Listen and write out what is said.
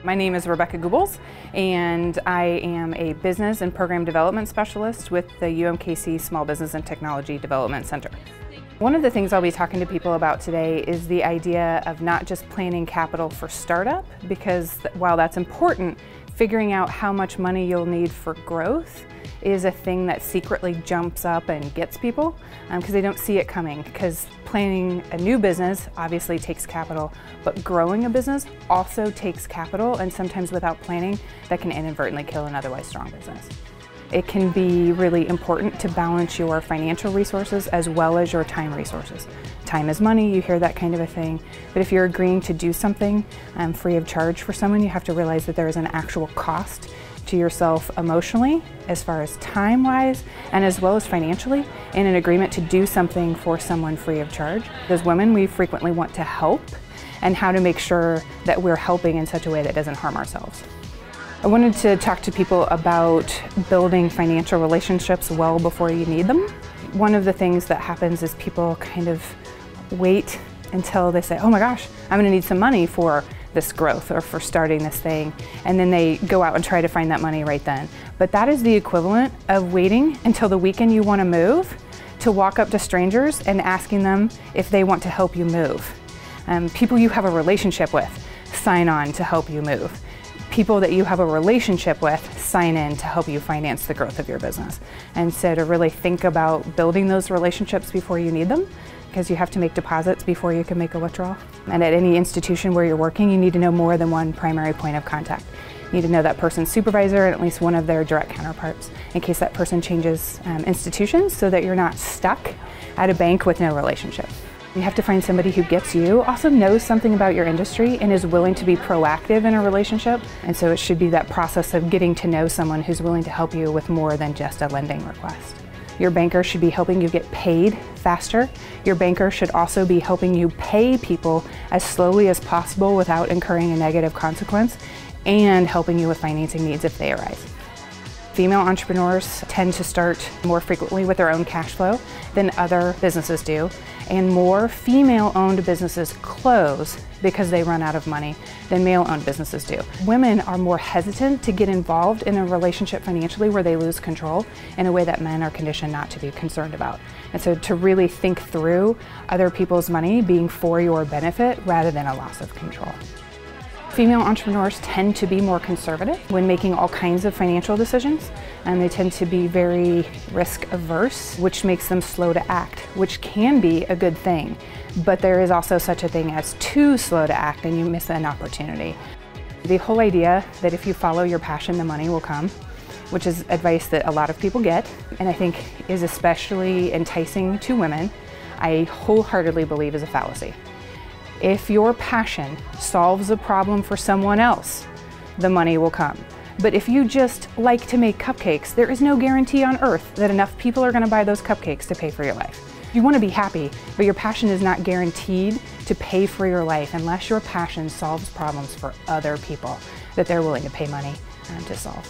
My name is Rebecca Gubbels, and I am a Business and Program Development Specialist with the UMKC Small Business and Technology Development Center. One of the things I'll be talking to people about today is the idea of not just planning capital for startup, because while that's important, figuring out how much money you'll need for growth is a thing that secretly jumps up and gets people because they don't see it coming. Because planning a new business obviously takes capital, but growing a business also takes capital, and sometimes without planning, that can inadvertently kill an otherwise strong business. It can be really important to balance your financial resources as well as your time resources. Time is money, you hear that kind of a thing, but if you're agreeing to do something free of charge for someone, you have to realize that there is an actual cost to yourself emotionally, as far as time-wise, and as well as financially, in an agreement to do something for someone free of charge. As women, we frequently want to help, and how to make sure that we're helping in such a way that doesn't harm ourselves. I wanted to talk to people about building financial relationships well before you need them. One of the things that happens is people kind of wait until they say, oh my gosh, I'm gonna need some money for this growth or for starting this thing, and then they go out and try to find that money right then. But that is the equivalent of waiting until the weekend you want to move to walk up to strangers and asking them if they want to help you move. People you have a relationship with sign on to help you move. People that you have a relationship with sign in to help you finance the growth of your business. And so to really think about building those relationships before you need them, because you have to make deposits before you can make a withdrawal. And at any institution where you're working, you need to know more than one primary point of contact. You need to know that person's supervisor and at least one of their direct counterparts in case that person changes institutions, so that you're not stuck at a bank with no relationship. You have to find somebody who gets you, also knows something about your industry, and is willing to be proactive in a relationship. And so it should be that process of getting to know someone who's willing to help you with more than just a lending request. Your banker should be helping you get paid faster. Your banker should also be helping you pay people as slowly as possible without incurring a negative consequence, and helping you with financing needs if they arise. Female entrepreneurs tend to start more frequently with their own cash flow than other businesses do, and more female-owned businesses close because they run out of money than male-owned businesses do. Women are more hesitant to get involved in a relationship financially where they lose control in a way that men are conditioned not to be concerned about. And so to really think through other people's money being for your benefit rather than a loss of control. Female entrepreneurs tend to be more conservative when making all kinds of financial decisions, and they tend to be very risk averse, which makes them slow to act, which can be a good thing. But there is also such a thing as too slow to act and you miss an opportunity. The whole idea that if you follow your passion, the money will come, which is advice that a lot of people get, and I think is especially enticing to women, I wholeheartedly believe is a fallacy. If your passion solves a problem for someone else, the money will come. But if you just like to make cupcakes, there is no guarantee on earth that enough people are going to buy those cupcakes to pay for your life. You want to be happy, but your passion is not guaranteed to pay for your life unless your passion solves problems for other people that they're willing to pay money to solve.